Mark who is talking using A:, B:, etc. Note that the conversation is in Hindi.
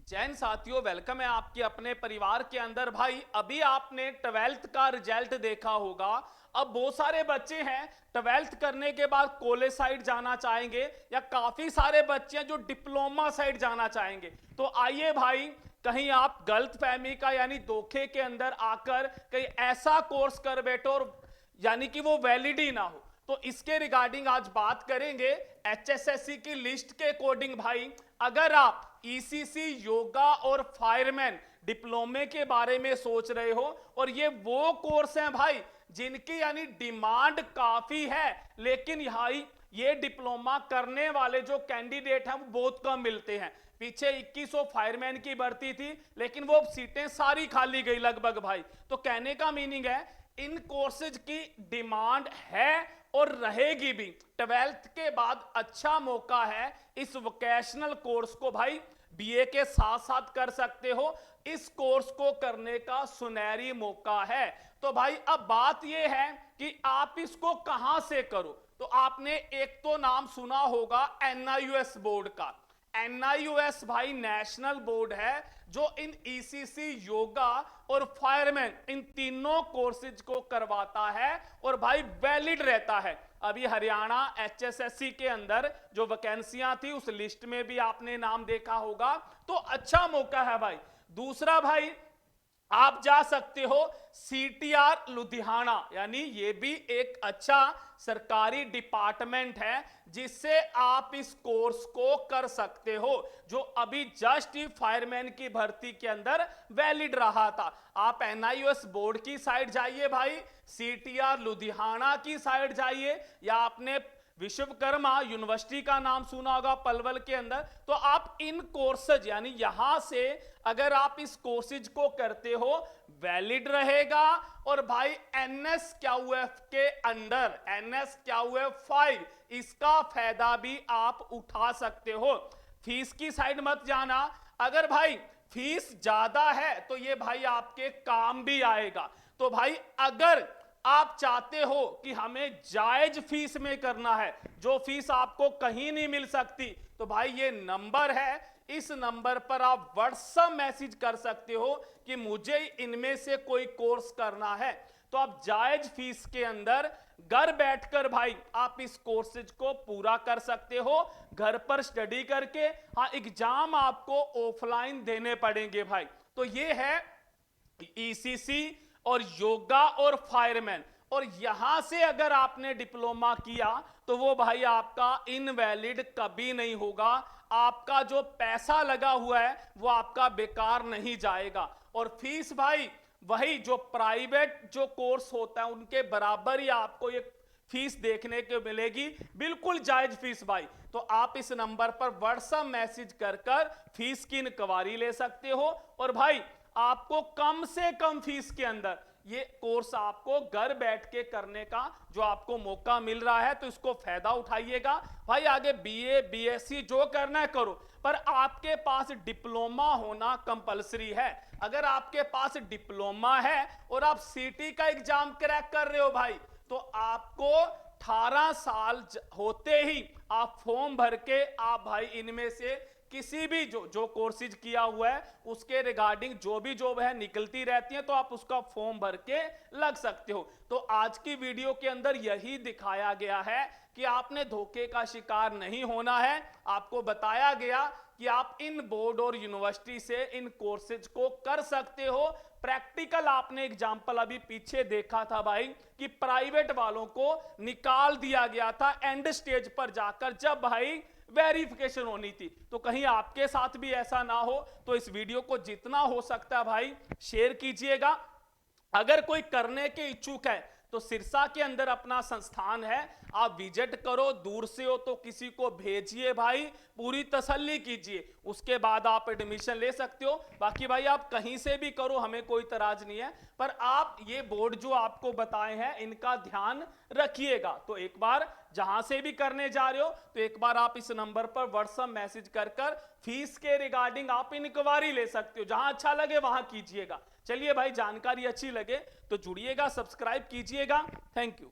A: जैन साथियों, वेलकम है आपके अपने परिवार के अंदर। भाई अभी आपने 12th का रिजल्ट देखा होगा। अब बहुत सारे बच्चे हैं 12th करने के बाद कॉलेज साइड जाना चाहेंगे, या काफी सारे बच्चे हैं जो डिप्लोमा साइड जाना चाहेंगे। तो आइए भाई, कहीं आप गलत फहमी का यानी धोखे के अंदर आकर कहीं ऐसा कोर्स कर बैठो और यानी कि वो वैलिड ही ना हो। तो इसके रिगार्डिंग आज बात करेंगे। एचएसएससी की लिस्ट के अकॉर्डिंग भाई, अगर आप ईसीसी, योगा और फायरमैन डिप्लोमे के बारे में सोच रहे हो, और ये वो कोर्स हैं भाई जिनकी यानी डिमांड काफी है, लेकिन यहाँ ये डिप्लोमा करने वाले जो कैंडिडेट हैं वो बहुत कम मिलते हैं। पीछे 2100 फायरमैन की भर्ती थी, लेकिन वो सीटें सारी खाली गई लगभग भाई। तो कहने का मीनिंग है इन कोर्सेज की डिमांड है और रहेगी भी। 12th के बाद अच्छा मौका है इस वोकेशनल कोर्स को भाई बीए के साथ साथ कर सकते हो। इस कोर्स को करने का सुनहरी मौका है। तो भाई अब बात यह है कि आप इसको कहां से करो। तो आपने एक तो नाम सुना होगा एनआईयूएस बोर्ड का। एनआईयूएस भाई नेशनल बोर्ड है जो इन ईसीसी, योगा और फायरमैन इन तीनों कोर्सेज को करवाता है और भाई वैलिड रहता है। अभी हरियाणा एचएसएससी के अंदर जो वैकेंसियां थी उस लिस्ट में भी आपने नाम देखा होगा। तो अच्छा मौका है भाई। दूसरा भाई, आप जा सकते हो सीटीआर लुधियाना, यानी ये भी एक अच्छा सरकारी डिपार्टमेंट है जिससे आप इस कोर्स को कर सकते हो, जो अभी जस्ट ही फायरमैन की भर्ती के अंदर वैलिड रहा था। आप एनआईयूएस बोर्ड की साइड जाइए भाई, सीटीआर लुधियाना की साइड जाइए, या आपने विश्वकर्मा यूनिवर्सिटी का नाम सुना होगा पलवल के अंदर। तो आप इन कोर्सेज यानी यहां से अगर आप इस कोर्सेज को करते हो वैलिड रहेगा, और भाई एनएसक्यूएफ के अंडर एनएसक्यूएफ 5 इसका फायदा भी आप उठा सकते हो। फीस की साइड मत जाना। अगर भाई फीस ज्यादा है तो ये भाई आपके काम भी आएगा। तो भाई अगर आप चाहते हो कि हमें जायज फीस में करना है, जो फीस आपको कहीं नहीं मिल सकती, तो भाई ये नंबर है, इस नंबर पर आप व्हाट्सएप मैसेज कर सकते हो कि मुझे इनमें से कोई कोर्स करना है। तो आप जायज फीस के अंदर घर बैठकर भाई आप इस कोर्सेज को पूरा कर सकते हो, घर पर स्टडी करके। हाँ, एग्जाम आपको ऑफलाइन देने पड़ेंगे भाई। तो ये है ईसीसी और योगा और फायरमैन। और यहां से अगर आपने डिप्लोमा किया तो वो भाई आपका इनवैलिड कभी नहीं होगा। आपका जो पैसा लगा हुआ है वो आपका बेकार नहीं जाएगा। और फीस भाई वही जो प्राइवेट जो कोर्स होता है उनके बराबर ही आपको ये फीस देखने को मिलेगी, बिल्कुल जायज फीस भाई। तो आप इस नंबर पर व्हाट्सएप मैसेज कर फीस की इंक्वायरी ले सकते हो, और भाई आपको कम से कम फीस के अंदर ये कोर्स आपको घर बैठ के करने का जो आपको मौका मिल रहा है, तो इसको फायदा उठाइएगा भाई। आगे बीए, बीएससी जो करना है करो, पर आपके पास डिप्लोमा होना कंपलसरी है। अगर आपके पास डिप्लोमा है और आप सीटी का एग्जाम क्रैक कर रहे हो भाई, तो आपको 18 साल होते ही आप फॉर्म भर के आप भाई इनमें से किसी भी जो कोर्सेज किया हुआ है उसके रिगार्डिंग जो भी जॉब है निकलती रहती है, तो आप उसका फॉर्म भर के लग सकते हो। तो आज की वीडियो के अंदर यही दिखाया गया है कि आपने धोखे का शिकार नहीं होना है। आपको बताया गया कि आप इन बोर्ड और यूनिवर्सिटी से इन कोर्सेज को कर सकते हो। प्रैक्टिकल आपने एग्जाम्पल अभी पीछे देखा था भाई कि प्राइवेट वालों को निकाल दिया गया था एंड स्टेज पर जाकर, जब भाई वेरिफिकेशन होनी थी। तो कहीं आपके साथ भी ऐसा ना हो, तो इस वीडियो को जितना हो सकता है भाई शेयर कीजिएगा। अगर कोई करने के इच्छुक है तो सिरसा के अंदर अपना संस्थान है, आप विजिट करो। दूर से हो तो किसी को भेजिए भाई, पूरी तसल्ली कीजिए, उसके बाद आप एडमिशन ले सकते हो। बाकी भाई आप कहीं से भी करो, हमें कोई तराज नहीं है, पर आप ये बोर्ड जो आपको बताए हैं इनका ध्यान रखिएगा। तो एक बार जहां से भी करने जा रहे हो तो एक बार आप इस नंबर पर व्हाट्सएप मैसेज कर फीस के रिगार्डिंग आप इंक्वायरी ले सकते हो। जहां अच्छा लगे वहां कीजिएगा। चलिए भाई, जानकारी अच्छी लगे तो जुड़िएगा, सब्सक्राइब कीजिएगा। Thank you.